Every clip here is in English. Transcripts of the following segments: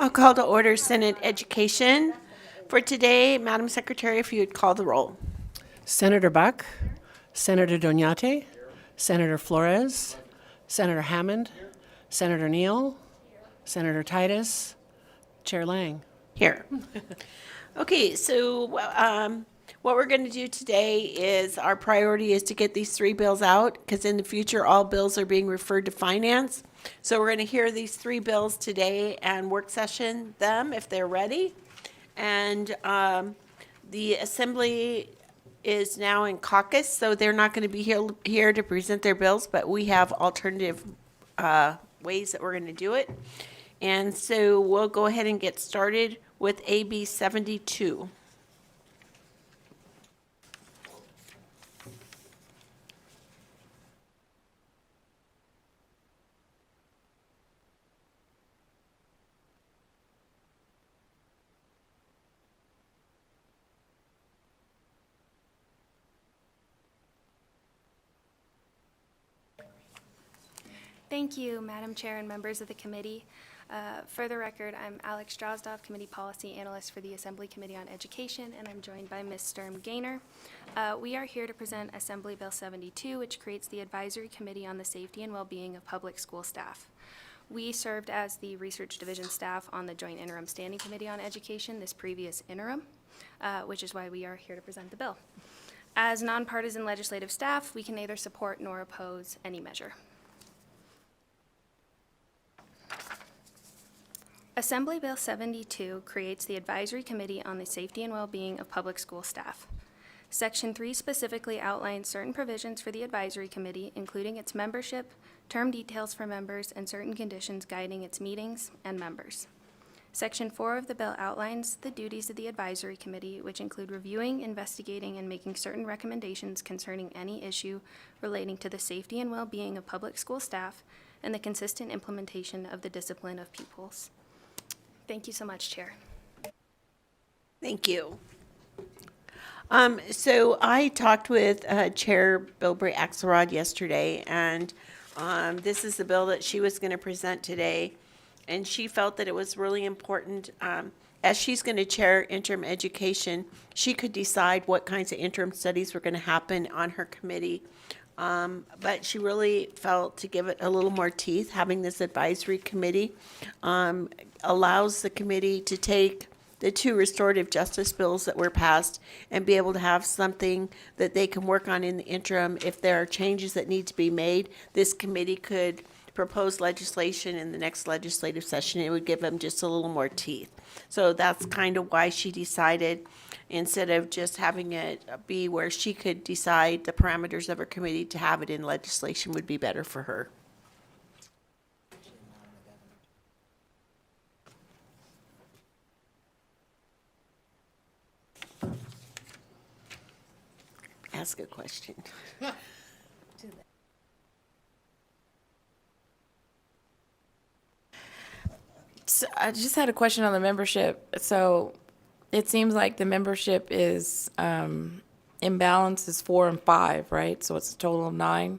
I'll call to order Senate Education. For today, Madam Secretary, if you would call the roll. Senator Buck, Senator Doñate, Senator Flores, Senator Hammond, Senator Neal, Senator Titus, Chair Lang. Here. Okay, so what we're going to do today is our priority is to get these three bills out because in the future, all bills are being referred to finance. So we're going to hear these three bills today and work session them if they're ready. And the Assembly is now in caucus, so they're not going to be here to present their bills, but we have alternative ways that we're going to do it. And so we'll go ahead and get started with AB 72. Thank you, Madam Chair and members of the committee. For the record, I'm Alex Drozdoff, Committee Policy Analyst for the Assembly Committee on Education, and I'm joined by Ms. Sturm Gaynor. We are here to present Assembly Bill 72, which creates the Advisory Committee on the Safety and Well-Being of Public School Staff. We served as the Research Division staff on the Joint Interim Standing Committee on Education this previous interim, which is why we are here to present the bill. As nonpartisan legislative staff, we can neither support nor oppose any measure. Assembly Bill 72 creates the Advisory Committee on the Safety and Well-Being of Public School Staff. Section 3 specifically outlines certain provisions for the Advisory Committee, including its membership, term details for members, and certain conditions guiding its meetings and members. Section 4 of the bill outlines the duties of the Advisory Committee, which include reviewing, investigating, and making certain recommendations concerning any issue relating to the safety and well-being of public school staff and the consistent implementation of the discipline of pupils. Thank you so much, Chair. Thank you. So I talked with Chair Bilbrey Axelrod yesterday, and this is the bill that she was going to present today. And she felt that it was really important, as she's going to chair interim education, she could decide what kinds of interim studies were going to happen on her committee. But she really felt to give it a little more teeth, having this advisory committee allows the committee to take the two restorative justice bills that were passed and be able to have something that they can work on in the interim. If there are changes that need to be made, this committee could propose legislation in the next legislative session. It would give them just a little more teeth. So that's kind of why she decided, instead of just having it be where she could decide the parameters of her committee, to have it in legislation would be better for her. Ask a question. So I just had a question on the membership. So it seems like the membership is imbalance is 4 and 5, right? So it's a total of 9.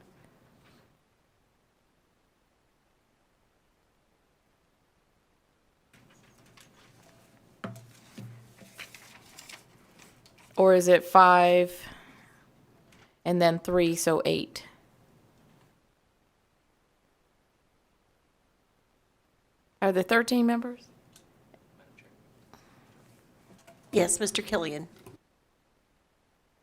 Or is it 5 and then 3, so 8? Are there 13 members? Yes, Mr. Killian.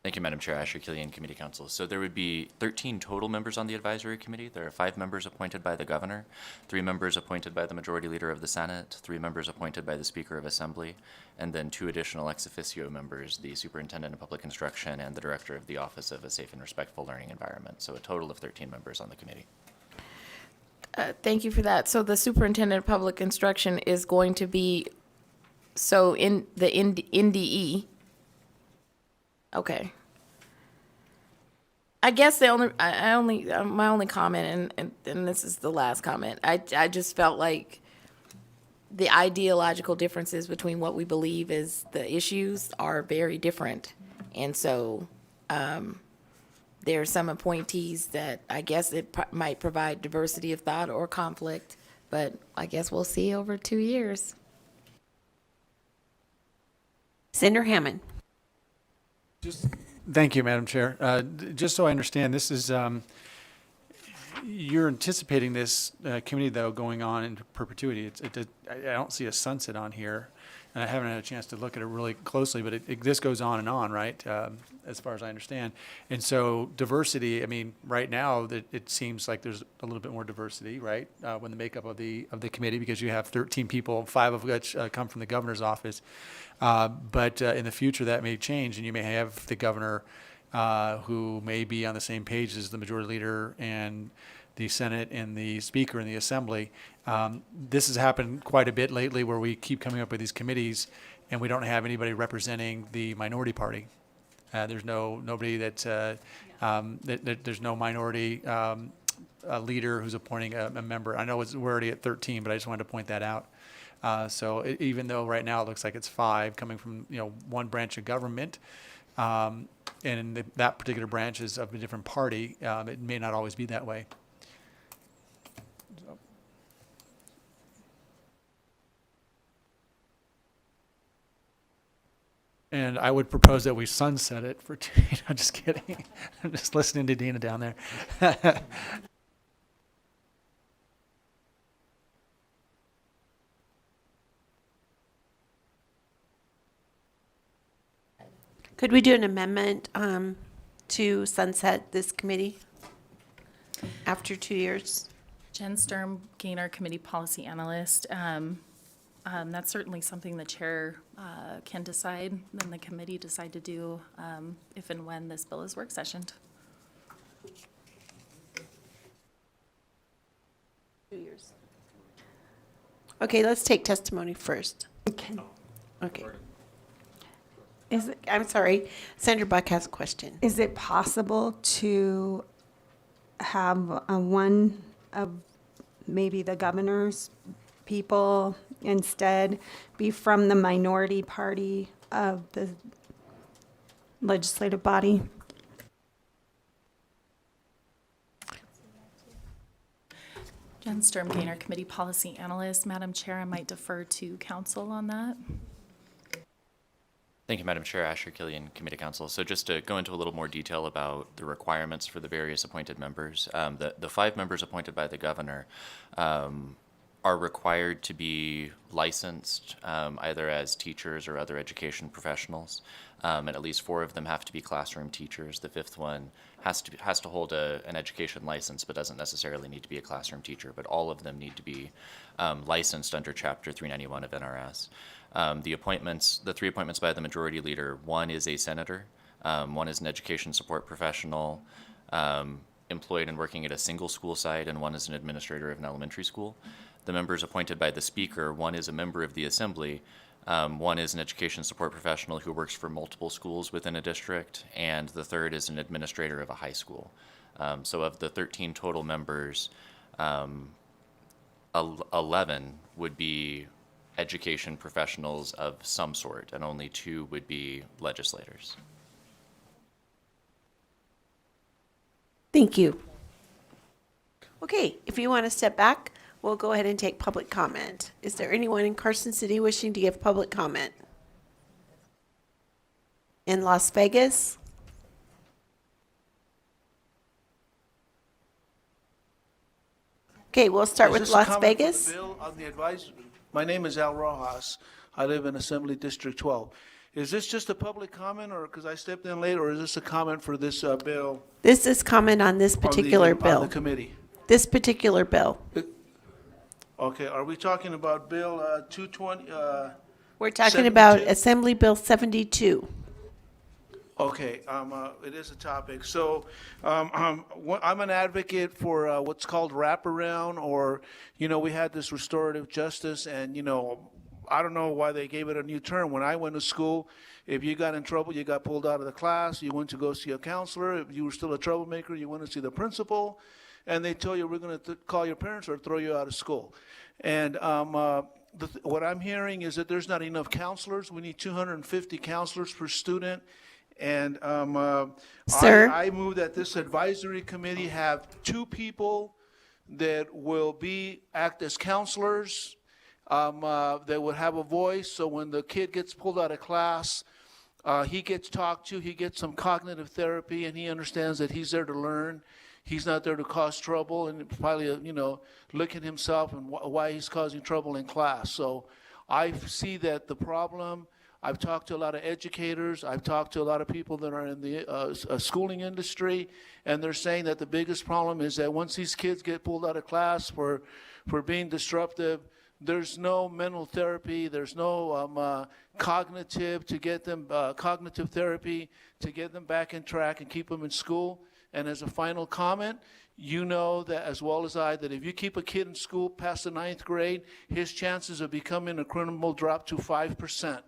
Thank you, Madam Chair. Asher Killian, Committee Counsel. So there would be 13 total members on the advisory committee. There are 5 members appointed by the governor, 3 members appointed by the majority leader of the Senate, 3 members appointed by the Speaker of Assembly, and then 2 additional ex officio members, the Superintendent of Public Instruction and the Director of the Office of a Safe and Respectful Learning Environment. So a total of 13 members on the committee. Thank you for that. So the Superintendent of Public Instruction is going to be, so in the NDE. Okay. I guess my only comment, and this is the last comment, I just felt like the ideological differences between what we believe is the issues are very different. And so there are some appointees that I guess it might provide diversity of thought or conflict, but I guess we'll see over 2 years. Senator Hammond. Thank you, Madam Chair. Just so I understand, this is, you're anticipating this committee, though, going on in perpetuity. I don't see a sunset on here, and I haven't had a chance to look at it really closely, but this goes on, right, as far as I understand. And so diversity, I mean, right now, it seems like there's a little bit more diversity, right, when the makeup of the committee, because you have 13 people, 5 of which come from the governor's office. But in the future, that may change, and you may have the governor who may be on the same page as the majority leader and the Senate and the Speaker in the Assembly. This has happened quite a bit lately, where we keep coming up with these committees, and we don't have anybody representing the minority party. There's nobody there's no minority leader who's appointing a member. I know we're already at 13, but I just wanted to point that out. So even though right now it looks like it's 5 coming from, one branch of government, and that particular branch is of a different party, it may not always be that way. And I would propose that we sunset it for 2, just kidding. I'm just listening to Dina down there. Could we do an amendment to sunset this committee after 2 years? Jen Sturm, Gaynor Committee Policy Analyst. That's certainly something the chair can decide, then the committee decide to do if and when this bill is work sessioned. 2 years. Okay, let's take testimony first. Okay. I'm sorry, Senator Buck has a question. Is it possible to have one of maybe the governor's people instead be from the minority party of the legislative body? Jen Sturm, Gaynor Committee Policy Analyst. Madam Chair, I might defer to council on that. Thank you, Madam Chair. Asher Killian, Committee Counsel. So just to go into a little more detail about the requirements for the various appointed members, the 5 members appointed by the governor are required to be licensed either as teachers or other education professionals, and at least 4 of them have to be classroom teachers. The 5th one has to hold an education license, but doesn't necessarily need to be a classroom teacher. But all of them need to be licensed under Chapter 391 of NRS. The 3 appointments by the majority leader: 1 is a senator, 1 is an education support professional employed and working at a single school site, and 1 is an administrator of an elementary school. The members appointed by the Speaker: 1 is a member of the Assembly, 1 is an education support professional who works for multiple schools within a district, and the 3rd is an administrator of a high school. So of the 13 total members, 11 would be education professionals of some sort, and only 2 would be legislators. Thank you. Okay, if you want to step back, we'll go ahead and take public comment. Is there anyone in Carson City wishing to give public comment? In Las Vegas? Okay, we'll start with Las Vegas. My name is Al Rojas. I live in Assembly District 12. Is this just a public comment, or because I stepped in late, or is this a comment for this bill? This is comment on this particular on bill. the committee? This particular bill. Okay, are we talking about Bill 220? We're talking about 72? Assembly Bill 72. Okay, it is a topic. So I'm an advocate for what's called wraparound, or, we had this restorative justice, and, I don't know why they gave it a new term. When I went to school, if you got in trouble, you got pulled out of the class, you went to go see a counselor. If you were still a troublemaker, you went to see the principal, and they told you, we're going to call your parents or throw you out of school. And what I'm hearing is that there's not enough counselors. We need 250 counselors per student. And Sir? I move that this advisory committee have 2 people that will act as counselors, They would have a voice, so when the kid gets pulled out of class, he gets talked to, he gets some cognitive therapy, and he understands that he's there to learn. He's not there to cause trouble, and probably, look at himself and why he's causing trouble in class. So I see that the problem, I've talked to a lot of educators, I've talked to a lot of people that are in the schooling industry, and they're saying that the biggest problem is that once these kids get pulled out of class for being disruptive, there's no mental therapy, there's no cognitive therapy to get them back in track and keep them in school. And as a final comment, you know that as well as I, that if you keep a kid in school past the 9th grade, his chances of becoming a criminal drop to 5%.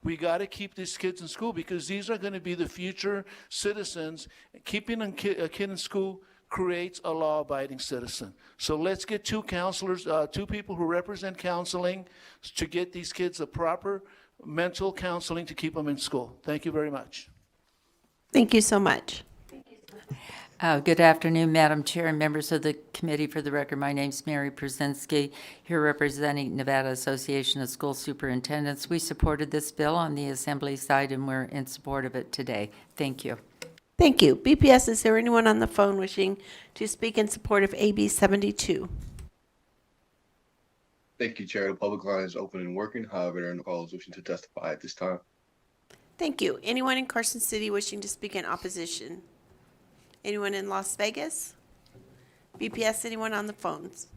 We got to keep these kids in school because these are going to be the future citizens. Keeping a kid in school creates a law-abiding citizen. So let's get two counselors, two people who represent counseling to get these kids the proper mental counseling to keep them in school. Thank you very much. Thank you so much. Good afternoon, Madam Chair and members of the committee. For the record, my name's Mary Przenski, here representing Nevada Association of School Superintendents. We supported this bill on the Assembly side, and we're in support of it today. Thank you. Thank you. BPS, is there anyone on the phone wishing to speak in support of AB 72? Thank you, Chair. The public line is open and working. However, there are no callers wishing to testify at this time. Thank you. Anyone in Carson City wishing to speak in opposition? Anyone in Las Vegas? BPS, anyone on the phones?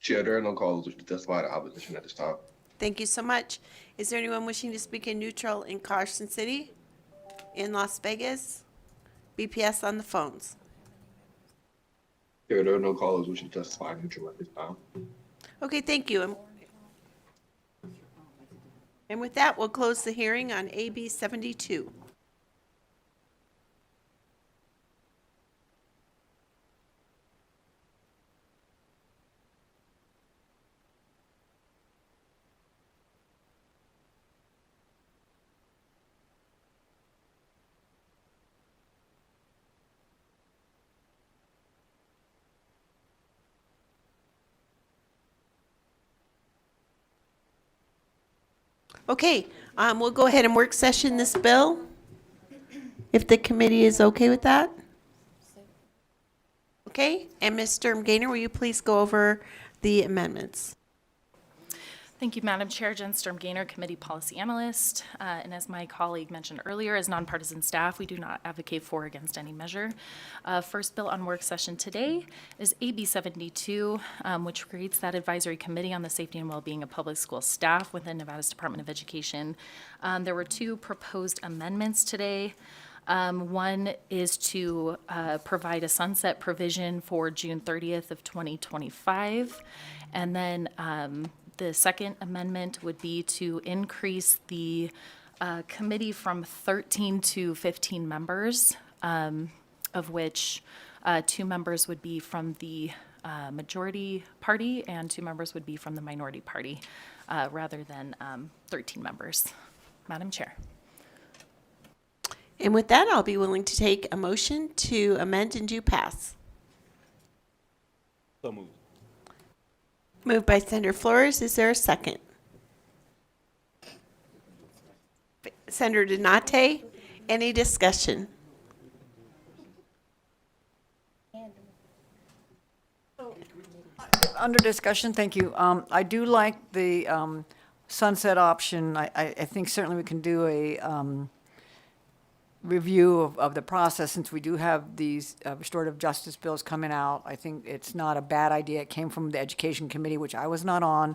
Chair, there are no callers wishing to testify in opposition at this time. Thank you so much. Is there anyone wishing to speak in neutral in Carson City? In Las Vegas? BPS on the phones. Chair, there are no callers wishing to testify neutral at this time. Okay, thank you. And with that, we'll close the hearing on AB 72. Okay, we'll go ahead and work session this bill, if the committee is okay with that. Okay, and Ms. Sturm Gaynor, will you please go over the amendments? Thank you, Madam Chair. Jen Sturm Gaynor, Committee Policy Analyst. And as my colleague mentioned earlier, as nonpartisan staff, we do not advocate for or against any measure. First bill on work session today is AB 72, which creates that advisory committee on the safety and well-being of public school staff within Nevada's Department of Education. There were two proposed amendments today. One is to provide a sunset provision for June 30th of 2025. And then the second amendment would be to increase the committee from 13 to 15 members, of which 2 members would be from the majority party and 2 members would be from the minority party, rather than 13 members. Madam Chair. And with that, I'll be willing to take a motion to amend and do pass. So moved. Moved by Senator Flores. Is there a second? Senator Donate, any discussion? Under discussion, thank you. I do like the sunset option. I think certainly we can do a review of the process since we do have these restorative justice bills coming out. I think it's not a bad idea. It came from the Education Committee, which I was not on.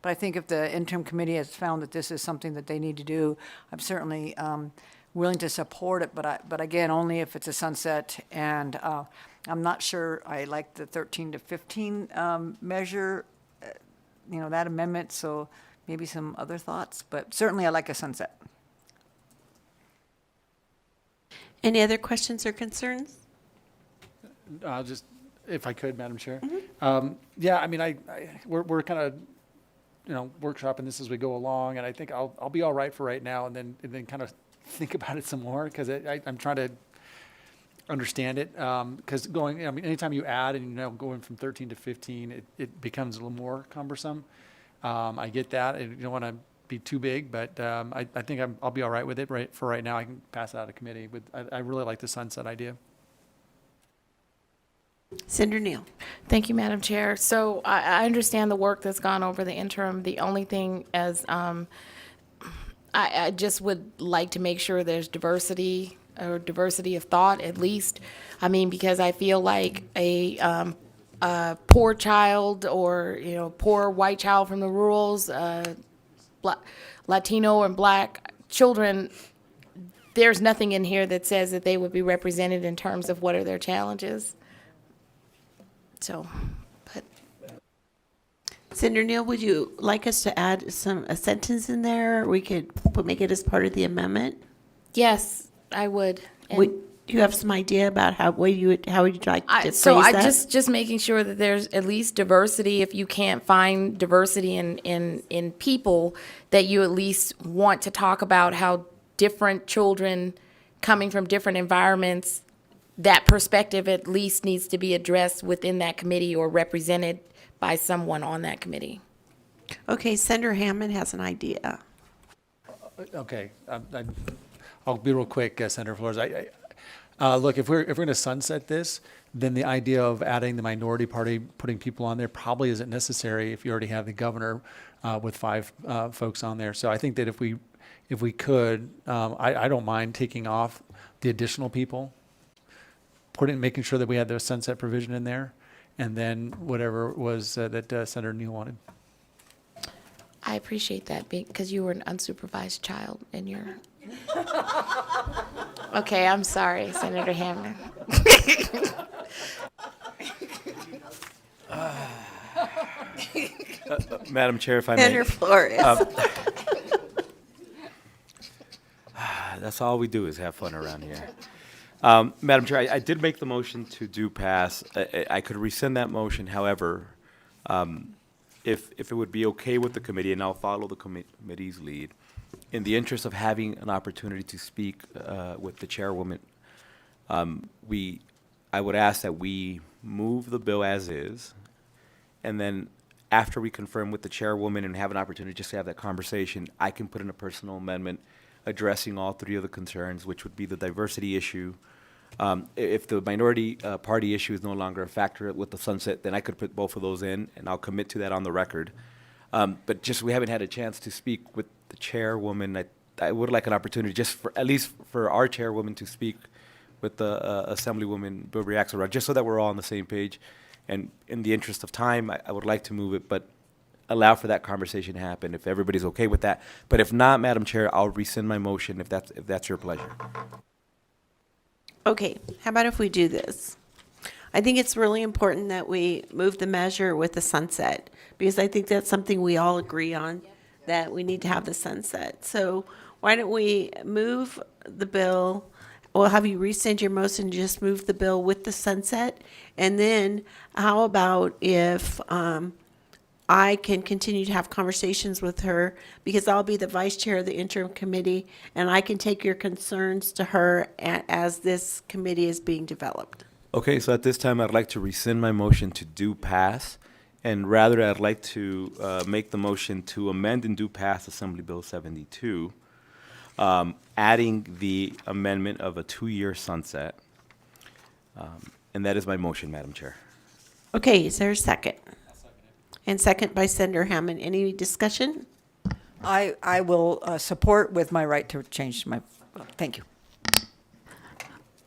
But I think if the interim committee has found that this is something that they need to do, I'm certainly willing to support it. But again, only if it's a sunset. And I'm not sure I like the 13 to 15 measure, that amendment. So maybe some other thoughts. But certainly I like a sunset. Any other questions or concerns? Just, if I could, Madam Chair. Yeah, I mean, we're kind of, workshopping this as we go along, and I think I'll be all right for right now, and then kind of think about it some more, because I'm trying to understand it, because going, I mean, anytime you add and, going from 13 to 15, it becomes a little more cumbersome. I get that. You don't want to be too big, but I think I'll be all right with it for right now. I can pass it out of committee. I really like the sunset idea. Senator Neal. Thank you, Madam Chair. So I understand the work that's gone over the interim. The only thing as I just would like to make sure there's diversity or diversity of thought at least. I mean, because I feel like a poor child or, poor white child from the rurals, Latino and Black children, there's nothing in here that says that they would be represented in terms of what are their challenges. So, but Senator Neal, would you like us to add a sentence in there? We could make it as part of the amendment. yes, I would. And Do you have some idea about how would you like to so phrase I that? just making sure that there's at least diversity. If you can't find diversity in people, that you at least want to talk about how different children coming from different environments, that perspective at least needs to be addressed within that committee or represented by someone on that committee. Okay, Senator Hammond has an idea. Okay, I'll be real quick, Senator Flores. Look, if we're going to sunset this, then the idea of adding the minority party, putting people on there, probably isn't necessary if you already have the governor with 5 folks on there. So I think that if we could, I don't mind taking off the additional people, making sure that we had the sunset provision in there, and then whatever it was that Senator Neal wanted. I appreciate that because you were an unsupervised child and you're. Okay, I'm sorry, Senator Hammond. Madam Chair, if I may. Senator Flores. That's all we do is have fun around here. Madam Chair, I did make the motion to do pass. I could rescind that motion. However, if it would be okay with the committee, and I'll follow the committee's lead, in the interest of having an opportunity to speak with the chairwoman, I would ask that we move the bill as is, and then after we confirm with the chairwoman and have an opportunity just to have that conversation, I can put in a personal amendment addressing all 3 of the concerns, which would be the diversity issue. If the minority party issue is no longer a factor with the sunset, then I could put both of those in, and I'll commit to that on the record. But just we haven't had a chance to speak with the chairwoman. I would like an opportunity just for at least for our chairwoman to speak with the Assemblywoman Bilbrey Axelrod, just so that we're all on the same page. And in the interest of time, I would like to move it, but allow for that conversation to happen if everybody's okay with that. But if not, Madam Chair, I'll rescind my motion if that's your pleasure. Okay, how about if we do this? I think it's really important that we move the measure with the sunset, because I think that's something we all agree on, that we need to have the sunset. So why don't we move the bill, we'll have you rescind your motion, just move the bill with the sunset, and then how about if I can continue to have conversations with her, because I'll be the vice chair of the interim committee, and I can take your concerns to her as this committee is being developed. Okay, so at this time, I'd like to rescind my motion to do pass, and rather I'd like to make the motion to amend and do pass Assembly Bill 72, adding the amendment of a 2-year sunset. And that is my motion, Madam Chair. Okay, is there a second? And second by Senator Hammond. Any discussion? I will support with my right to change my, thank you.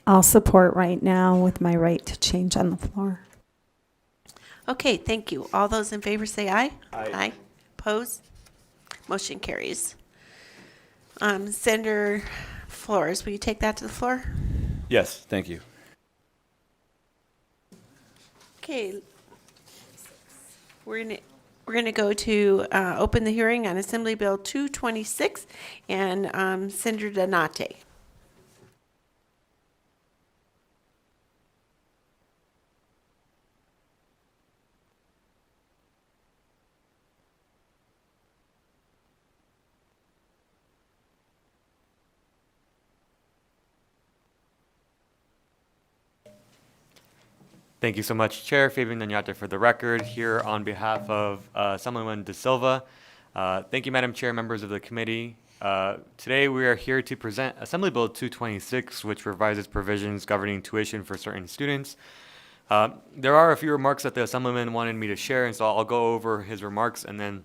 I'll support right now with my right to change on the floor. Okay, thank you. All those in favor say aye. Aye. Opposed? Motion carries. Senator Flores, will you take that to the floor? Yes, thank you. Okay. We're gonna go to open the hearing on Assembly Bill 226 and Senator Donate. Thank you so much, Chair. Fabian Nanyate for the record, here on behalf of Assemblyman De Silva. Thank you, Madam Chair, members of the committee. Today we are here to present Assembly Bill 226, which revises provisions governing tuition for certain students. There are a few remarks that the Assemblyman wanted me to share, and so I'll go over his remarks, and then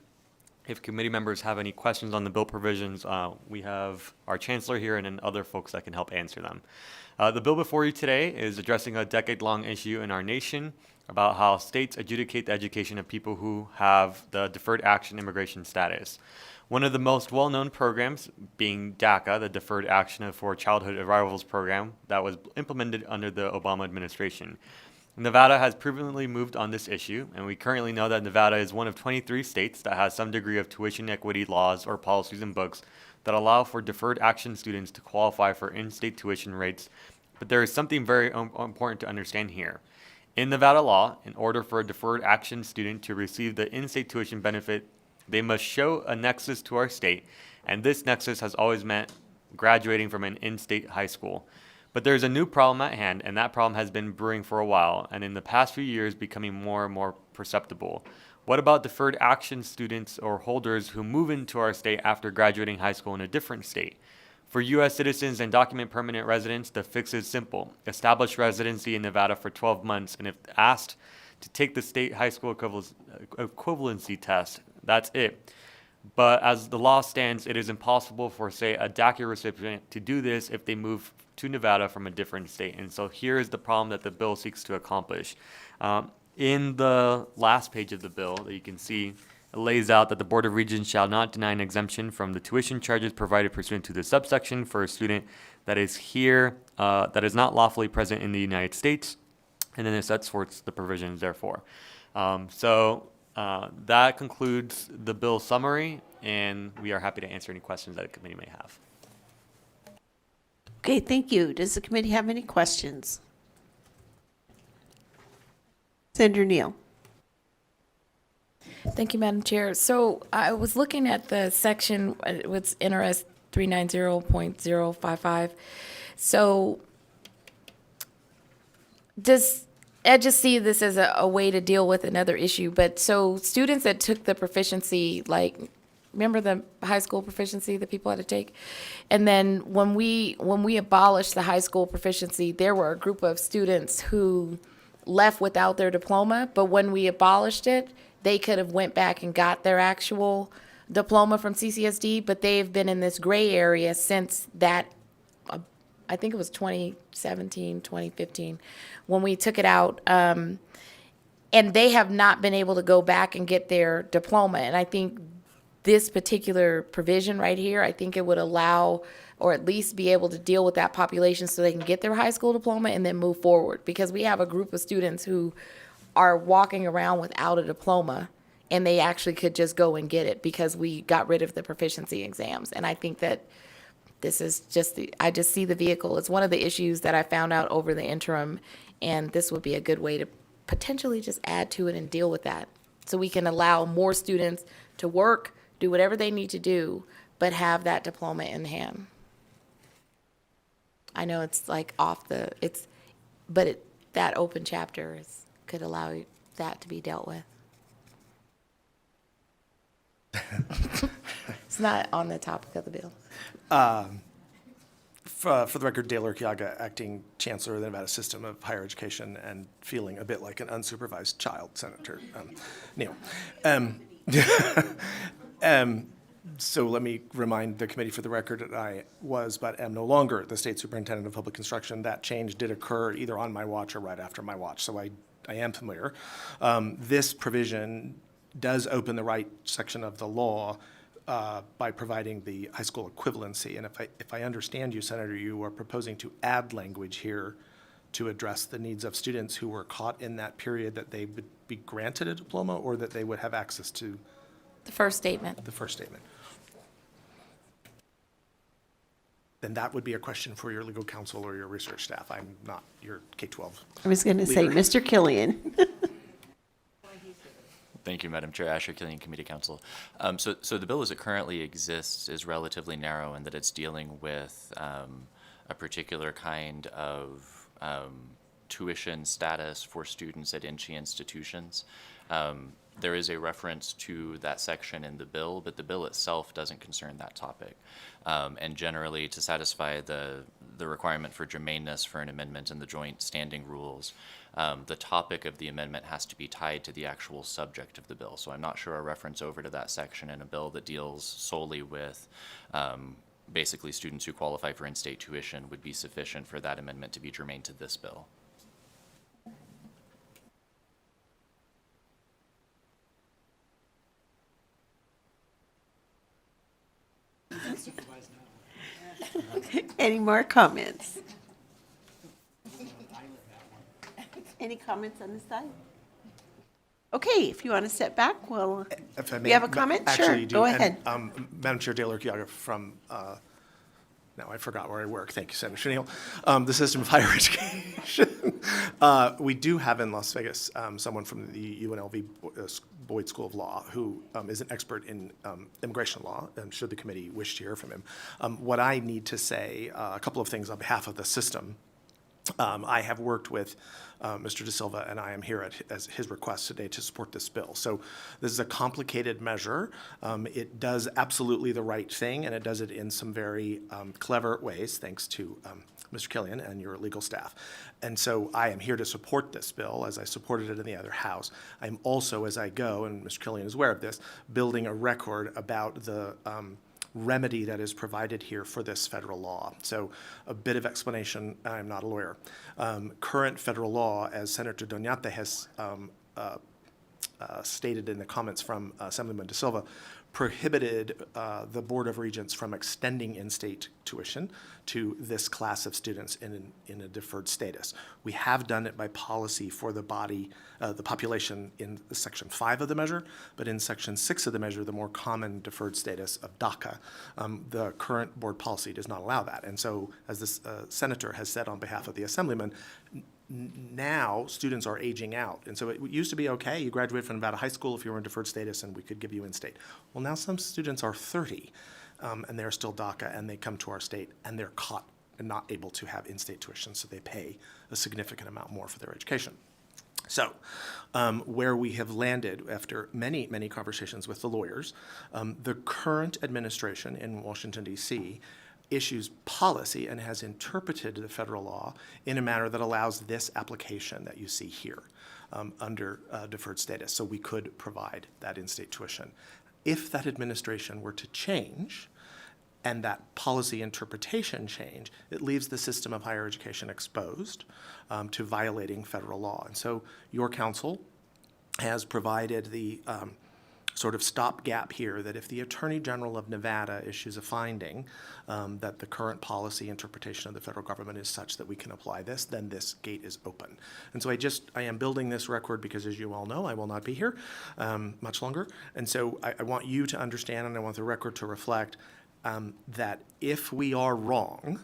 if committee members have any questions on the bill provisions, we have our Chancellor here and then other folks that can help answer them. The bill before you today is addressing a decade-long issue in our nation about how states adjudicate the education of people who have the Deferred Action Immigration status. One of the most well-known programs being DACA, the Deferred Action for Childhood Arrivals program that was implemented under the Obama administration. Nevada has previously moved on this issue, and we currently know that Nevada is one of 23 states that has some degree of tuition equity laws or policies and books that allow for deferred action students to qualify for in-state tuition rates. But there is something very important to understand here. In Nevada law, in order for a deferred action student to receive the in-state tuition benefit, they must show a nexus to our state, and this nexus has always meant graduating from an in-state high school. But there's a new problem at hand, and that problem has been brewing for a while, and in the past few years becoming more and more perceptible. What about deferred action students or holders who move into our state after graduating high school in a different state? For U.S. citizens and document permanent residents, the fix is simple. Establish residency in Nevada for 12 months, and if asked to take the state high school equivalency test, that's it. But as the law stands, it is impossible for, say, a DACA recipient to do this if they move to Nevada from a different state. And so here is the problem that the bill seeks to accomplish. In the last page of the bill that you can see, it lays out that the Board of Regents shall not deny an exemption from the tuition charges provided pursuant to the subsection for a student that is here, that is not lawfully present in the United States. And then it sets forth the provisions, therefore. That concludes the bill summary, and we are happy to answer any questions that the committee may have. Okay, thank you. Does the committee have any questions? Senator Neal. Thank you, Madam Chair. So I was looking at the section, it's NRS 390.055. So I just see this as a way to deal with another issue. But so students that took the proficiency, like, remember the high school proficiency that people had to take? And then when we abolished the high school proficiency, there were a group of students who left without their diploma. But when we abolished it, they could have went back and got their actual diploma from CCSD, but they've been in this gray area since that, I think it was 2017, 2015, when we took it out. And they have not been able to go back and get their diploma. And I think this particular provision right here, I think it would allow, or at least be able to deal with that population so they can get their high school diploma and then move forward. Because we have a group of students who are walking around without a diploma, and they actually could just go and get it because we got rid of the proficiency exams. And I think that this is just I just see the vehicle. It's one of the issues that I found out over the interim, and this would be a good way to potentially just add to it and deal with that. So we can allow more students to work, do whatever they need to do, but have that diploma in hand. I know it's like that open chapter could allow that to be dealt with. It's not on the topic of the bill. For the record, Dale Urquiaga, Acting Chancellor of the Nevada System of Higher Education, and feeling a bit like an unsupervised child, Senator Neal. So let me remind the committee for the record that I was, but am no longer, the State Superintendent of Public Instruction. That change did occur either on my watch or right after my watch, so I am familiar. This provision does open the right section of the law by providing the high school equivalency. And if I understand you, Senator, you are proposing to add language here to address the needs of students who were caught in that period, that they would be granted a diploma or that they would have access to The first statement. the first statement. Then that would be a question for your legal counsel or your research staff. I'm not your K-12 I was going to say, leader. Mr. Killian. Thank you, Madam Chair. Asher Killian, Committee Counsel. So the bill as it currently exists is relatively narrow in that it's dealing with a particular kind of tuition status for students at NCHE institutions. There is a reference to that section in the bill, but the bill itself doesn't concern that topic. And generally, to satisfy the requirement for germaneness for an amendment in the joint standing rules, the topic of the amendment has to be tied to the actual subject of the bill. So I'm not sure a reference over to that section in a bill that deals solely with basically students who qualify for in-state tuition would be sufficient for that amendment to be germane to this bill. Any more comments? Any comments on this side? Okay, if you want to step back, well, If I you may, have a comment? actually, Sure, you do. go And, ahead. Madam Chair, Dale Urquiaga from, now I forgot where I work. Thank you, Senator Neal. The System of Higher Education. We do have in Las Vegas someone from the UNLV Boyd School of Law who is an expert in immigration law, and should the committee wish to hear from him. What I need to say, a couple of things on behalf of the system. I have worked with Mr. De Silva, and I am here at his request today to support this bill. So this is a complicated measure. It does absolutely the right thing, and it does it in some very clever ways, thanks to Mr. Killian and your legal staff. And so I am here to support this bill, as I supported it in the other house. I'm also, as I go, and Mr. Killian is aware of this, building a record about the remedy that is provided here for this federal law. So a bit of explanation, I'm not a lawyer. Current federal law, as Senator Doñate has stated in the comments from Assemblyman De Silva, prohibited the Board of Regents from extending in-state tuition to this class of students in a deferred status. We have done it by policy for the body, the population in Section 5 of the measure, but in Section 6 of the measure, the more common deferred status of DACA, the current board policy does not allow that. And so, as this senator has said on behalf of the Assemblyman, now students are aging out. And so it used to be okay, you graduated from Nevada High School if you were in deferred status and we could give you in-state. Well, now some students are 30 and they're still DACA and they come to our state and they're caught and not able to have in-state tuition, so they pay a significant amount more for their education. So where we have landed after many, many conversations with the lawyers, the current administration in Washington, D.C. issues policy and has interpreted the federal law in a manner that allows this application that you see here under deferred status. So we could provide that in-state tuition. If that administration were to change and that policy interpretation change, it leaves the system of higher education exposed to violating federal law. And so your council has provided the sort of stopgap here that if the Attorney General of Nevada issues a finding that the current policy interpretation of the federal government is such that we can apply this, then this gate is open. And so I am building this record because, as you all know, I will not be here much longer. And so I want you to understand, and I want the record to reflect that if we are wrong,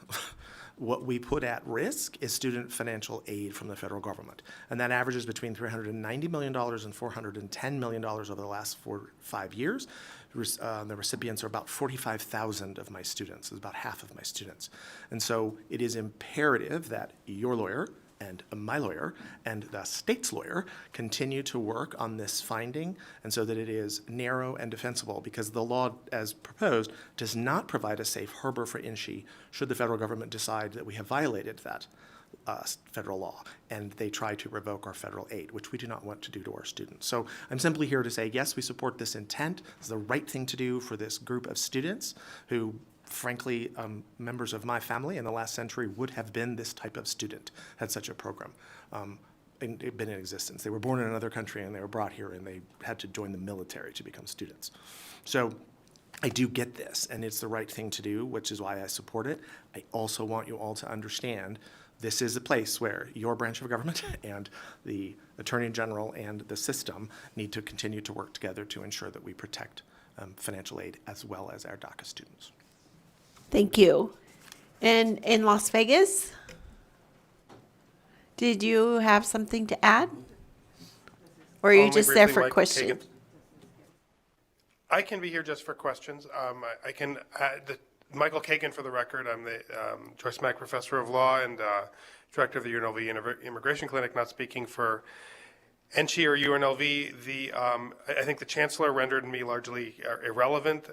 what we put at risk is student financial aid from the federal government. And that averages between $390 million and $410 million over the last 4 or 5 years. The recipients are about 45,000 of my students, it's about half of my students. And so it is imperative that your lawyer and my lawyer and the state's lawyer continue to work on this finding, and so that it is narrow and defensible, because the law as proposed does not provide a safe harbor for NCHE should the federal government decide that we have violated that federal law and they try to revoke our federal aid, which we do not want to do to our students. So I'm simply here to say, yes, we support this intent. It's the right thing to do for this group of students who, frankly, members of my family in the last century would have been this type of student had such a program been in existence. They were born in another country and they were brought here and they had to join the military to become students. So I do get this, and it's the right thing to do, which is why I support it. I also want you all to understand this is a place where your branch of government and the Attorney General and the system need to continue to work together to ensure that we protect financial aid as well as our DACA students. Thank you. And in Las Vegas, did you have something to add? Or are you Only just there briefly, for Michael questions? Kagan. I can be here just for questions. I can add Michael Kagan, for the record. I'm the Joyce Mack Professor of Law and director of the UNLV Immigration Clinic, not speaking for NCHI or UNLV. I think the chancellor rendered me largely irrelevant,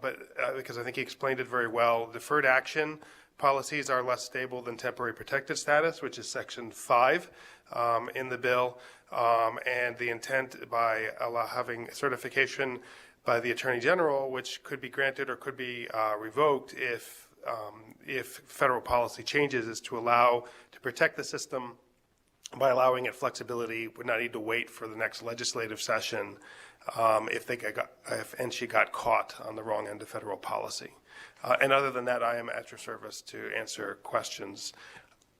but because I think he explained it very well. Deferred action policies are less stable than temporary protected status, which is section 5 in the bill, and the intent by having certification by the Attorney General, which could be granted or could be revoked if federal policy changes, is to protect the system by allowing it flexibility. Would not need to wait for the next legislative session if NCHI got caught on the wrong end of federal policy. And other than that, I am at your service to answer questions.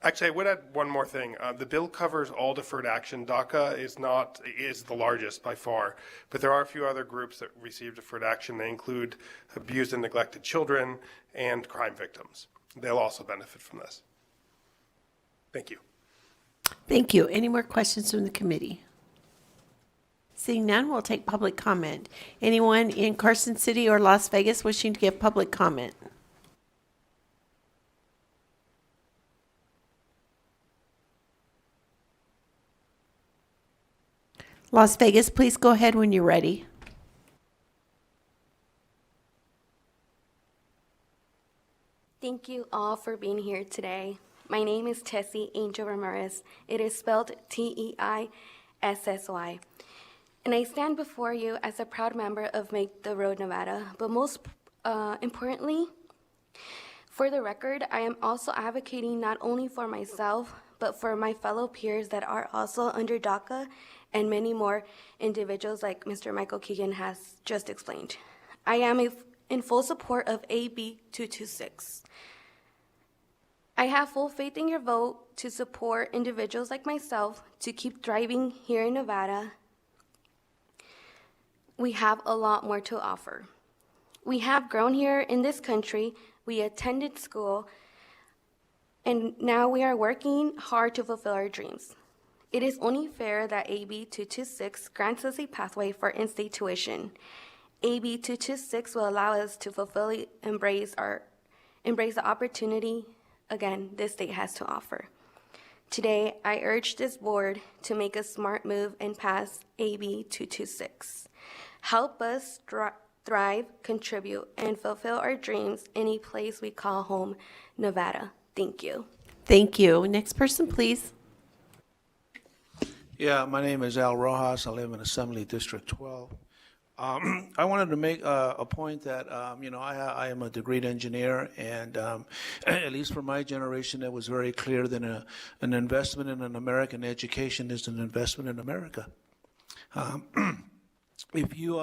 Actually, I would add one more thing. The bill covers all deferred action. DACA is the largest by far, but there are a few other groups that receive deferred action. They include abused and neglected children and crime victims. They'll also benefit from this. Thank you. Thank you. Any more questions from the committee? Seeing none, we'll take public comment. Anyone in Carson City or Las Vegas wishing to give public comment? Las Vegas, please go ahead when you're ready. Thank you all for being here today. My name is Tessie Angel Ramirez. It is spelled Teissy. And I stand before you as a proud member of Make the Road Nevada. But most importantly, for the record, I am also advocating not only for myself, but for my fellow peers that are also under DACA and many more individuals like Mr. Michael Keegan has just explained. I am in full support of AB 226. I have full faith in your vote to support individuals like myself to keep thriving here in Nevada. We have a lot more to offer. We have grown here in this country, we attended school, and now we are working hard to fulfill our dreams. It is only fair that AB 226 grants us a pathway for in-state tuition. AB 226 will allow us to fully embrace the opportunity, again, this state has to offer. Today, I urge this board to make a smart move and pass AB 226. Help us thrive, contribute, and fulfill our dreams in a place we call home, Nevada. Thank you. Thank you. Next person, please. Yeah, my name is Al Rojas. I live in Assembly District 12. I wanted to make a point that, I am a degreed engineer, and at least for my generation, it was very clear that an investment in an American education is an investment in America. If you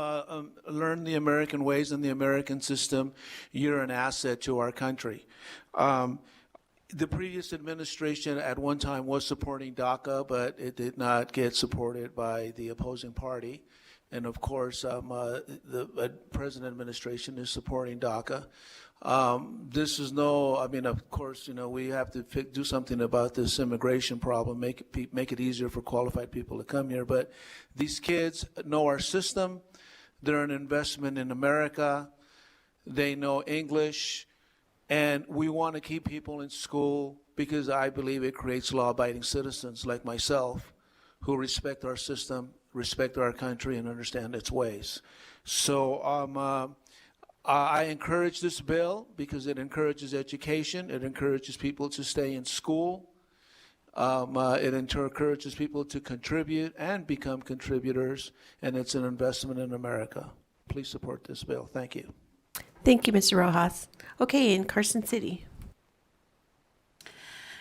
learn the American ways and the American system, you're an asset to our country. The previous administration at one time was supporting DACA, but it did not get supported by the opposing party. And of course, the present administration is supporting DACA. This is of course, we have to do something about this immigration problem, make it easier for qualified people to come here. But these kids know our system. They're an investment in America. They know English. And we want to keep people in school because I believe it creates law-abiding citizens like myself who respect our system, respect our country, and understand its ways. So I encourage this bill because it encourages education. It encourages people to stay in school. It encourages people to contribute and become contributors, and it's an investment in America. Please support this bill. Thank you. Thank you, Mr. Rojas. Okay, in Carson City.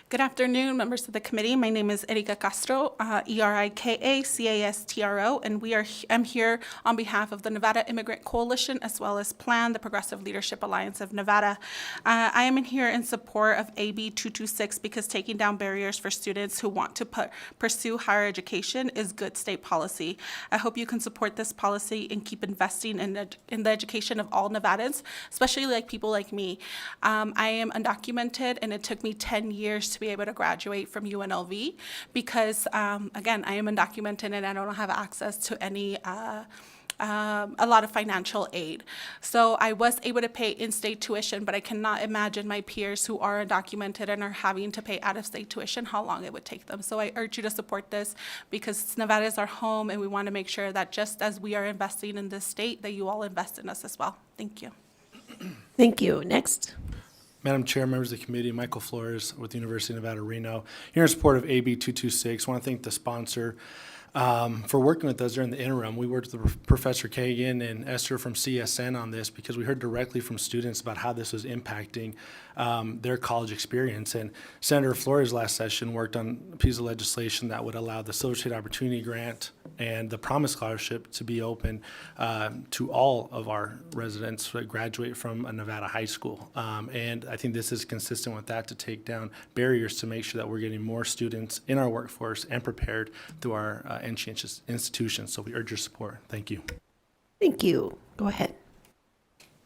Good afternoon, members of the committee. My name is Erika Castro, ErikaCastro, and I'm here on behalf of the Nevada Immigrant Coalition as well as PLAN, the Progressive Leadership Alliance of Nevada. I am here in support of AB 226 because taking down barriers for students who want to pursue higher education is good state policy. I hope you can support this policy and keep investing in the education of all Nevadans, especially people like me. I am undocumented, and it took me 10 years to be able to graduate from UNLV because, again, I am undocumented and I don't have access to any a lot of financial aid. So I was able to pay in-state tuition, but I cannot imagine my peers who are undocumented and are having to pay out-of-state tuition, how long it would take them. So I urge you to support this because Nevada is our home and we want to make sure that just as we are investing in this state, that you all invest in us as well. Thank you. Thank you. Next. Madam Chair, members of the committee, Michael Flores with the University of Nevada, Reno. Here in support of AB 226. I want to thank the sponsor for working with us during the interim. We worked with Professor Kagan and Esther from CSN on this because we heard directly from students about how this was impacting their college experience. And Senator Flores last session worked on a piece of legislation that would allow the Silver State Opportunity Grant and the Promise Scholarship to be open to all of our residents that graduate from a Nevada high school. And I think this is consistent with that to take down barriers to make sure that we're getting more students in our workforce and prepared through our NC institutions. So we urge your support. Thank you. Thank you. Go ahead.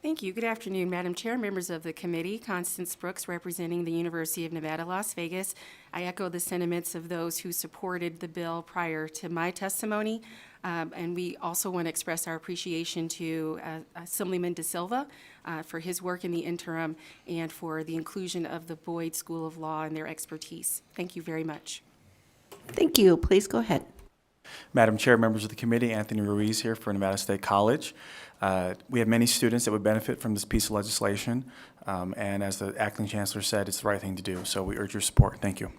Thank you. Good afternoon, Madam Chair, members of the committee. Constance Brooks, representing the University of Nevada, Las Vegas. I echo the sentiments of those who supported the bill prior to my testimony. And we also want to express our appreciation to Assemblyman De Silva for his work in the interim and for the inclusion of the Boyd School of Law and their expertise. Thank you very much. Thank you. Please go ahead. Madam Chair, members of the committee, Anthony Ruiz here for Nevada State College. We have many students that would benefit from this piece of legislation, and as the acting chancellor said, it's the right thing to do, so we urge your support. Thank you.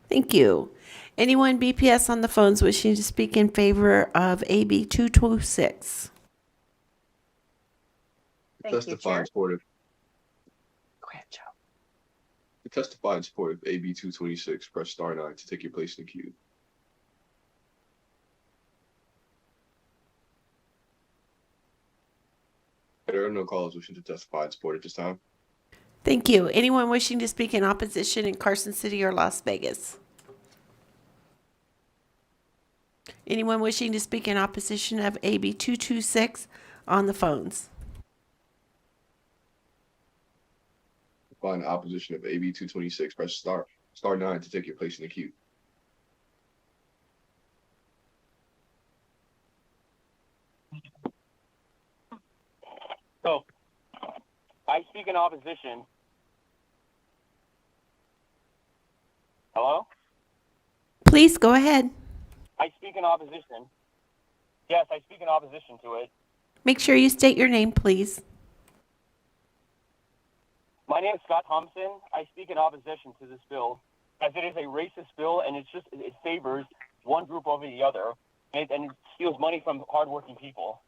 Thank you. Anyone BPS on the phones wishing to speak in favor of AB 226? Testify in support of. Go ahead, Joe. To testify in support of AB 226, press star 9 to take your place in the queue. There are no callers wishing to testify in support at this time. Thank you. Anyone wishing to speak in opposition in Carson City or Las Vegas? Anyone wishing to speak in opposition of AB 226 on the phones? To find opposition of AB 226, press star 9 to take your place in the queue. So, I speak in opposition. Hello? Please go ahead. I speak in opposition. Yes, I speak in opposition to it. Make sure you state your name, please. My name is Scott Thompson. I speak in opposition to this bill, as it is a racist bill, and it favors one group over the other, and it steals money from hardworking people.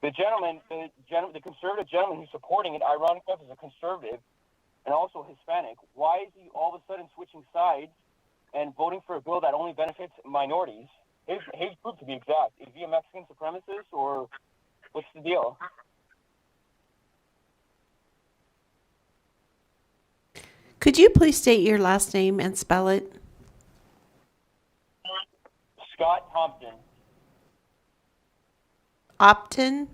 The conservative gentleman who's supporting it, ironically enough, is a conservative and also Hispanic. Why is he all of a sudden switching sides and voting for a bill that only benefits minorities? His group, to be exact. Is he a Mexican supremacist, or what's the deal? Could you please state your last name and spell it? Scott Thompson. Opton?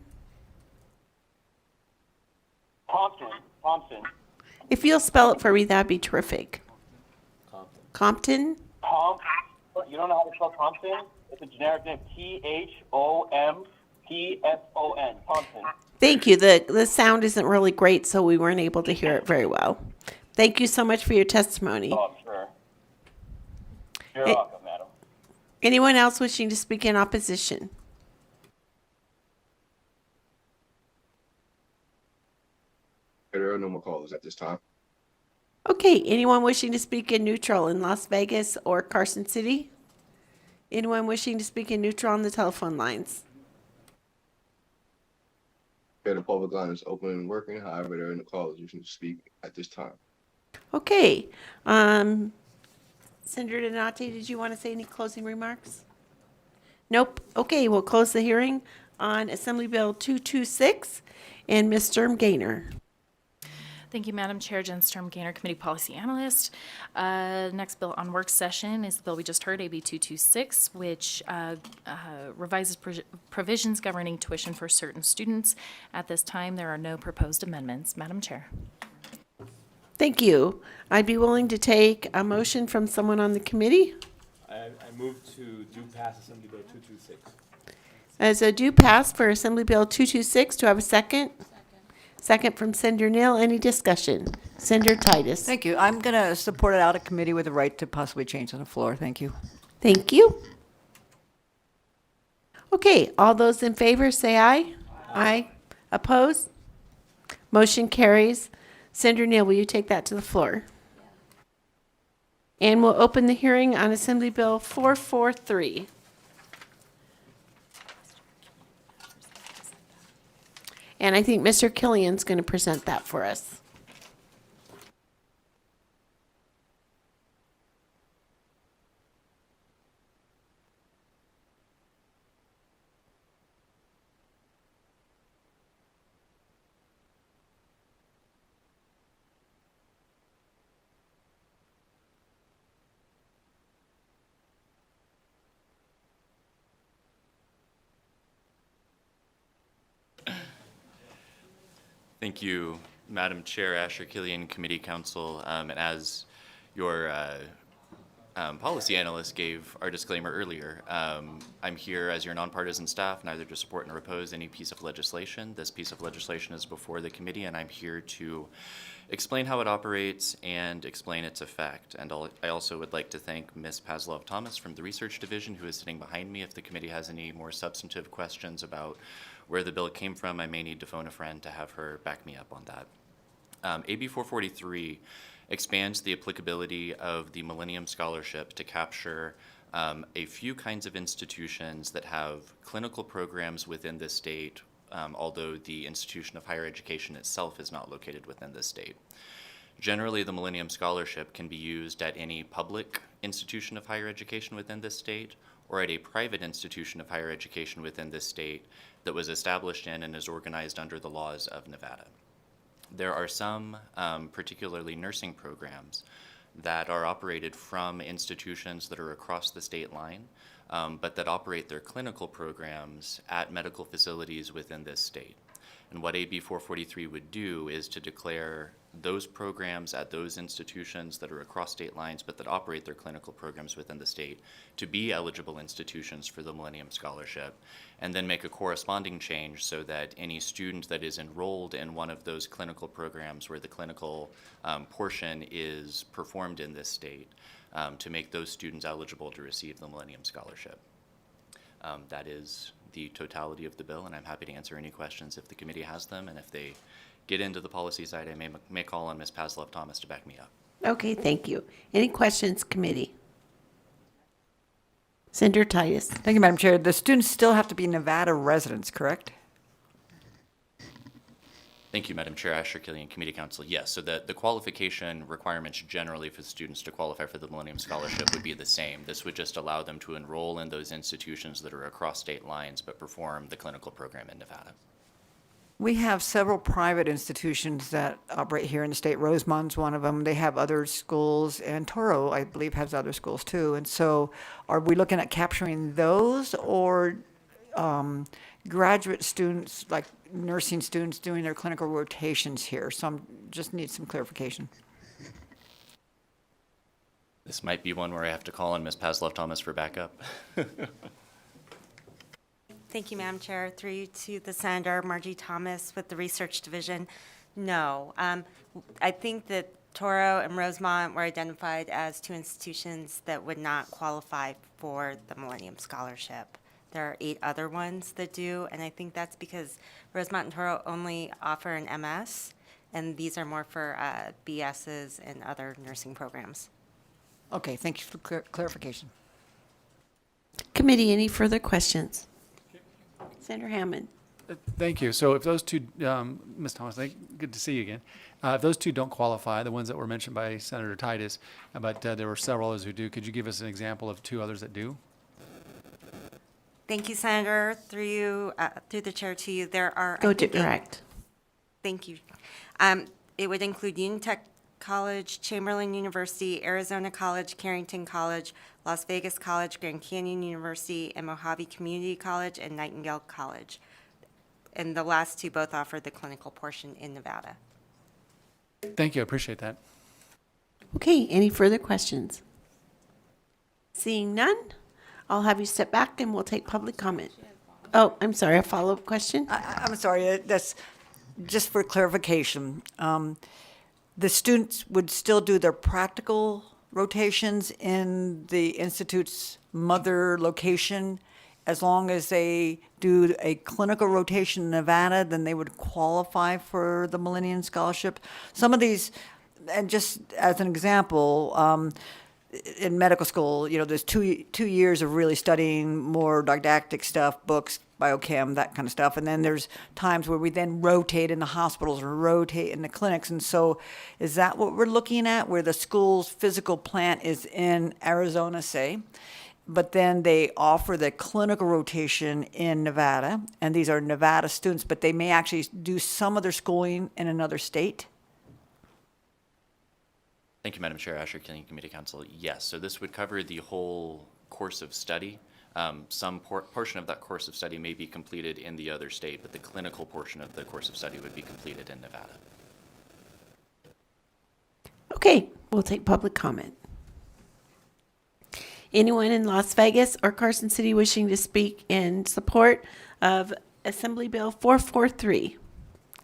Thompson. If you'll spell it for me, that'd be terrific. Compton? You don't know how to spell Thompson? It's a generic name. Thompson. Thompson. Thank you. The sound isn't really great, so we weren't able to hear it very well. Thank you so much for your testimony. Oh, I'm sure. You're welcome, madam. Anyone else wishing to speak in opposition? There are no more callers at this time. Okay, anyone wishing to speak in neutral in Las Vegas or Carson City? Anyone wishing to speak in neutral on the telephone lines? The public line is open and working. However, there are no callers wishing to speak at this time. Okay. Senator Donate, did you want to say any closing remarks? Nope. Okay, we'll close the hearing on Assembly Bill 226 and Ms. Sturm Gaynor. Thank you, Madam Chair. Jen Sturm Gaynor, Committee Policy Analyst. Next bill on work session is the bill we just heard, AB 226, which revises provisions governing tuition for certain students. At this time, there are no proposed amendments. Madam Chair. Thank you. I'd be willing to take a motion from someone on the committee. I I move to do pass Assembly Bill 226. As a due pass for Assembly Bill 226, do I have a second? Second from Senator Neal. Any discussion? Senator Titus. Thank you. I'm going to support it out of committee with the right to possibly change on the floor. Thank you. Thank you. Okay, all those in favor say aye. Aye. Opposed? Motion carries. Senator Neal, will you take that to the floor? And we'll open the hearing on Assembly Bill 443. And I think Mr. Killian's going to present that for us. Thank you, Madam Chair, Asher Killian, Committee Council. And as your policy analyst gave our disclaimer earlier, I'm here as your nonpartisan staff, neither to support nor oppose any piece of legislation. This piece of legislation is before the committee, and I'm here to explain how it operates and explain its effect. And I also would like to thank Ms. Pavlov-Thomas from the Research Division, who is sitting behind me. If the committee has any more substantive questions about where the bill came from, I may need to phone a friend to have her back me up on that. AB 443 expands the applicability of the Millennium Scholarship to capture a few kinds of institutions that have clinical programs within the state, although the institution of higher education itself is not located within the state. Generally, the Millennium Scholarship can be used at any public institution of higher education within this state or at a private institution of higher education within this state that was established in and is organized under the laws of Nevada. There are some, particularly nursing programs, that are operated from institutions that are across the state line, but that operate their clinical programs at medical facilities within this state. And what AB 443 would do is to declare those programs at those institutions that are across state lines but that operate their clinical programs within the state to be eligible institutions for the Millennium Scholarship, and then make a corresponding change so that any student that is enrolled in one of those clinical programs where the clinical portion is performed in this state, to make those students eligible to receive the Millennium Scholarship. That is the totality of the bill, and I'm happy to answer any questions if the committee has them, and if they get into the policy side, I may call on Ms. Pavlov-Thomas to back me up. Okay, thank you. Any questions, committee? Senator Titus. Thank you, Madam Chair. The students still have to be Nevada residents, correct? Thank you, Madam Chair, Asher Killian, Committee Council. Yes, so the qualification requirements generally for students to qualify for the Millennium Scholarship would be the same. This would just allow them to enroll in those institutions that are across state lines but perform the clinical program in Nevada. We have several private institutions that operate here in the state. Rosemond's one of them. They have other schools, and Toro, I believe, has other schools too. And so are we looking at capturing those, or graduate students, like nursing students, doing their clinical rotations here? So just need some clarification. This might be one where I have to call on Ms. Pavlov-Thomas for backup. Thank you, Madam Chair. Through you to the Senator, Margie Thomas with the Research Division. No, I think that Toro and Rosemont were identified as two institutions that would not qualify for the Millennium Scholarship. There are 8 other ones that do, and I think that's because Rosemont and Toro only offer an MS, and these are more for BSs and other nursing programs. Okay, thank you for clarification. Committee, any further questions? Senator Hammond. Thank you. So if those two, Ms. Thomas, good to see you again. If those two don't qualify, the ones that were mentioned by Senator Titus, but there were several others who do, could you give us an example of 2 others that do? Thank you, Senator. Through you, through the chair to you, there are. Go direct. Thank you. It would include Union Tech College, Chamberlain University, Arizona College, Carrington College, Las Vegas College, Grand Canyon University, and Mojave Community College, and Nightingale College. And the last 2 both offer the clinical portion in Nevada. Thank you. I appreciate that. Okay, any further questions? Seeing none, I'll have you step back and we'll take public comment. Oh, I'm sorry, a follow-up question? I'm sorry, that's just for clarification. The students would still do their practical rotations in the institute's mother location. As long as they do a clinical rotation in Nevada, then they would qualify for the Millennium Scholarship. Some of these, and just as an example, in medical school, you know, there's two years of really studying more didactic stuff, books, biochem, that kind of stuff. And then there's times where we then rotate in the hospitals or rotate in the clinics. And so is that what we're looking at, where the school's physical plant is in Arizona, say, but then they offer the clinical rotation in Nevada, and these are Nevada students, but they may actually do some of their schooling in another state? Thank you, Madam Chair, Asher Killian Committee Council. Yes, so this would cover the whole course of study. Some portion of that course of study may be completed in the other state, but the clinical portion of the course of study would be completed in Nevada. Okay, we'll take public comment. Anyone in Las Vegas or Carson City wishing to speak in support of Assembly Bill 443?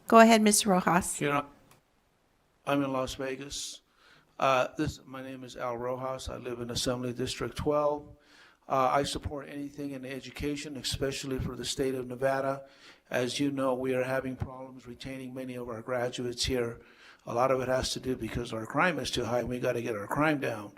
Go ahead, Mr. Rojas. You know, I'm in Las Vegas. My name is Al Rojas. I live in Assembly District 12. I support anything in education, especially for the state of Nevada. As you know, we are having problems retaining many of our graduates here. A lot of it has to do because our crime is too high, and we got to get our crime down.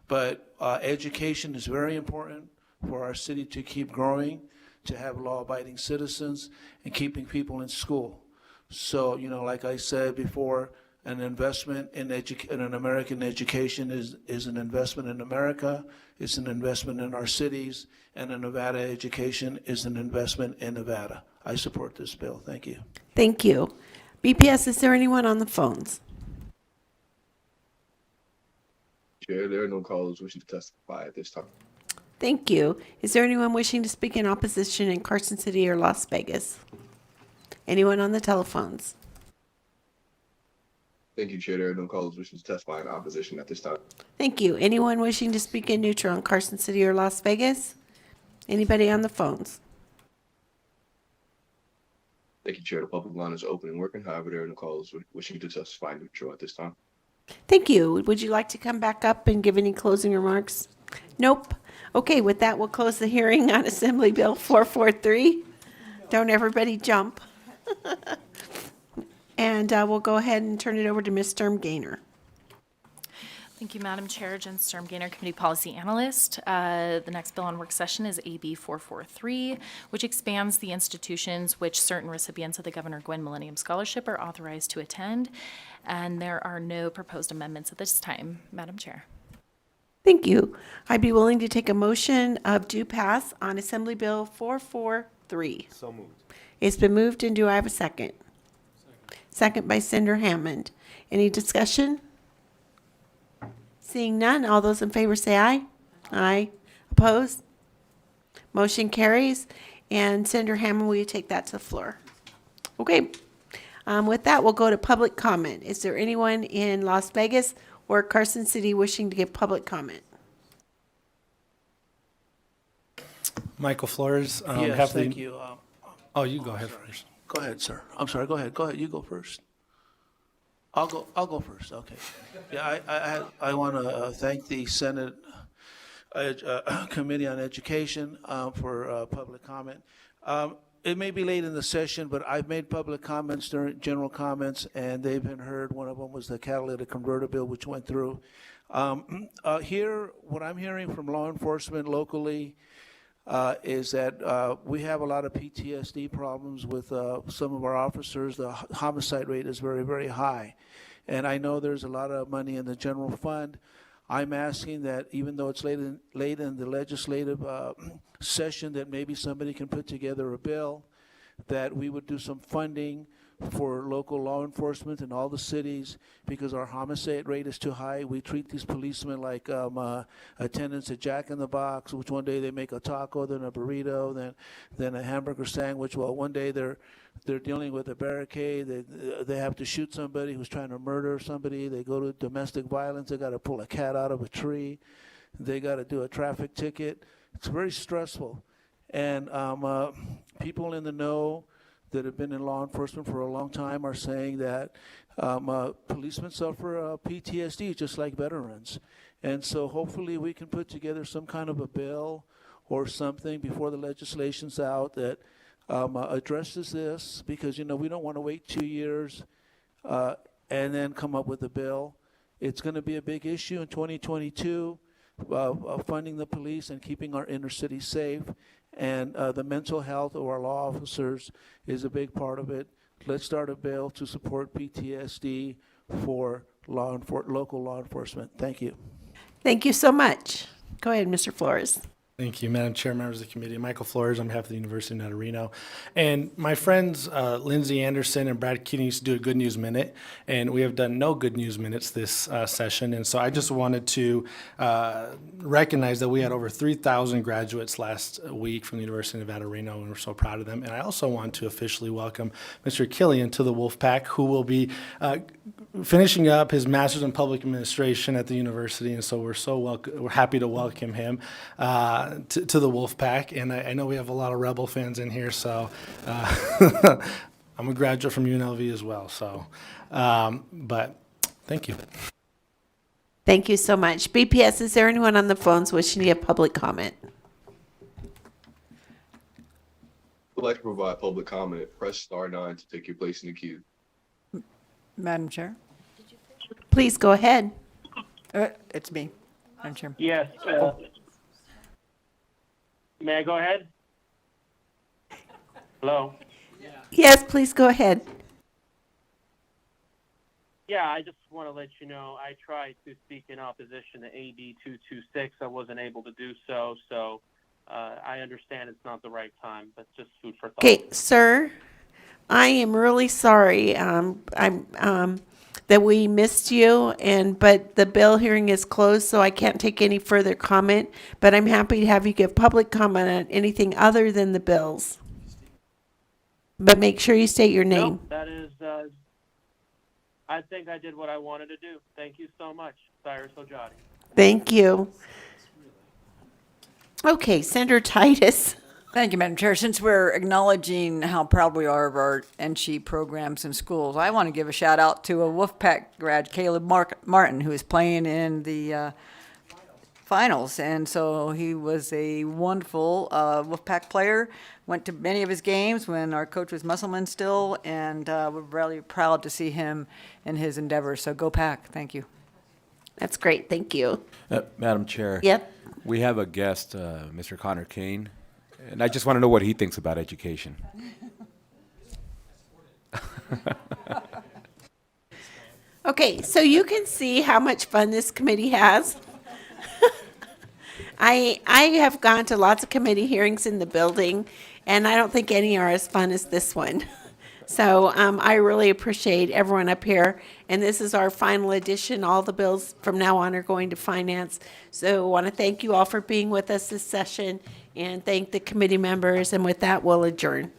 But education is very important for our city to keep growing, to have law-abiding citizens, and keeping people in school. So, you know, like I said before, an investment in an American education is an investment in America, it's an investment in our cities, and a Nevada education is an investment in Nevada. I support this bill. Thank you. Thank you. BPS, is there anyone on the phones? Chair, there are no callers wishing to testify at this time. Thank you. Is there anyone wishing to speak in opposition in Carson City or Las Vegas? Anyone on the telephones? Thank you, Chair. There are no callers wishing to testify in opposition at this time. Thank you. Anyone wishing to speak in neutral in Carson City or Las Vegas? Anybody on the phones? Thank you, Chair. The public line is open and working. However, there are no callers wishing to testify neutral at this time. Thank you. Would you like to come back up and give any closing remarks? Nope. Okay, with that, we'll close the hearing on Assembly Bill 443. Don't everybody jump. And we'll go ahead and turn it over to Ms. Sturm Gaynor. Thank you, Madam Chair. Jen Sturm Gaynor, Committee Policy Analyst. The next bill on work session is AB 443, which expands the institutions which certain recipients of the Governor Gwynn Millennium Scholarship are authorized to attend. And there are no proposed amendments at this time, Madam Chair. Thank you. I'd be willing to take a motion of due pass on Assembly Bill 443. So moved. It's been moved, and do I have a second? Second by Senator Hammond. Any discussion? Seeing none, all those in favor say aye. Aye. Opposed? Motion carries. And Senator Hammond, will you take that to the floor? Okay. With that, we'll go to public comment. Is there anyone in Las Vegas or Carson City wishing to give public comment? Michael Flores. Yes, thank you. Oh, you go ahead first. Go ahead, sir. I'm sorry. Go ahead. Go ahead. You go first. I'll go first. Okay. Yeah, I want to thank the Senate Committee on Education for public comment. It may be late in the session, but I've made public comments during general comments, and they've been heard. One of them was the catalytic converter bill, which went through. Here, what I'm hearing from law enforcement locally is that we have a lot of PTSD problems with some of our officers. The homicide rate is very, very high. And I know there's a lot of money in the general fund. I'm asking that even though it's late in the legislative session, that maybe somebody can put together a bill that we would do some funding for local law enforcement in all the cities because our homicide rate is too high. We treat these policemen like attendants at Jack in the Box, which one day they make a taco, then a burrito, then a hamburger sandwich. Well, one day they're dealing with a barricade. They have to shoot somebody who's trying to murder somebody. They go to domestic violence. They got to pull a cat out of a tree. they got to do a traffic ticket. It's very stressful. And people in the know that have been in law enforcement for a long time are saying that policemen suffer PTSD just like veterans. And so hopefully we can put together some kind of a bill or something before the legislation's out that addresses this, because, you know, we don't want to wait 2 years and then come up with a bill. It's going to be a big issue in 2022, funding the police and keeping our inner city safe. And the mental health of our law officers is a big part of it. Let's start a bill to support PTSD for local law enforcement. Thank you. Thank you so much. Go ahead, Mr. Flores. Thank you, Madam Chair, members of the committee. Michael Flores on behalf of the University of Nevada, Reno. And my friends Lindsay Anderson and Brad Keating used to do a Good News Minute, and we have done no Good News Minutes this session. And so I just wanted to recognize that we had over 3,000 graduates last week from the University of Nevada, Reno, and we're so proud of them. And I also want to officially welcome Mr. Killian to the Wolfpack, who will be finishing up his Master's in Public Administration at the university. And so we're happy to welcome him to the Wolfpack, and I know we have a lot of Rebel fans in here, so I'm a graduate from UNLV as well. So, but thank you. Thank you so much. BPS, is there anyone on the phones wishing to give public comment? Would like to provide public comment. Press star 9 to take your place in the queue. Madam Chair? Please go ahead. It's me, Madam Chair. Yes. May I go ahead? Hello? Yes, please go ahead. Yeah, I just want to let you know I tried to speak in opposition to AB 226. I wasn't able to do so, so I understand it's not the right time, but just food for thought. Okay, sir, I am really sorry. That we missed you, but the bill hearing is closed, so I can't take any further comment. But I'm happy to have you give public comment on anything other than the bills. But make sure you state your name. No, that is, I think I did what I wanted to do. Thank you so much, Cyrus Ojadi. Thank you. Okay, Senator Titus. Thank you, Madam Chair. Since we're acknowledging how proud we are of our NSHE programs in schools, I want to give a shout out to a Wolfpack grad, Caleb Martin, who is playing in the finals. And so he was a wonderful Wolfpack player, went to many of his games when our coach was Musselman still, and we're really proud to see him in his endeavors. So go Pack. Thank you. That's great. Thank you. Madam Chair. Yep. We have a guest, Mr. Connor Kane. And I just want to know what he thinks about education. Okay, so you can see how much fun this committee has. I have gone to lots of committee hearings in the building, and I don't think any are as fun as this one. So I really appreciate everyone up here, and this is our final edition. All the bills from now on are going to finance. So I want to thank you all for being with us this session, and thank the committee members, and with that, we'll adjourn.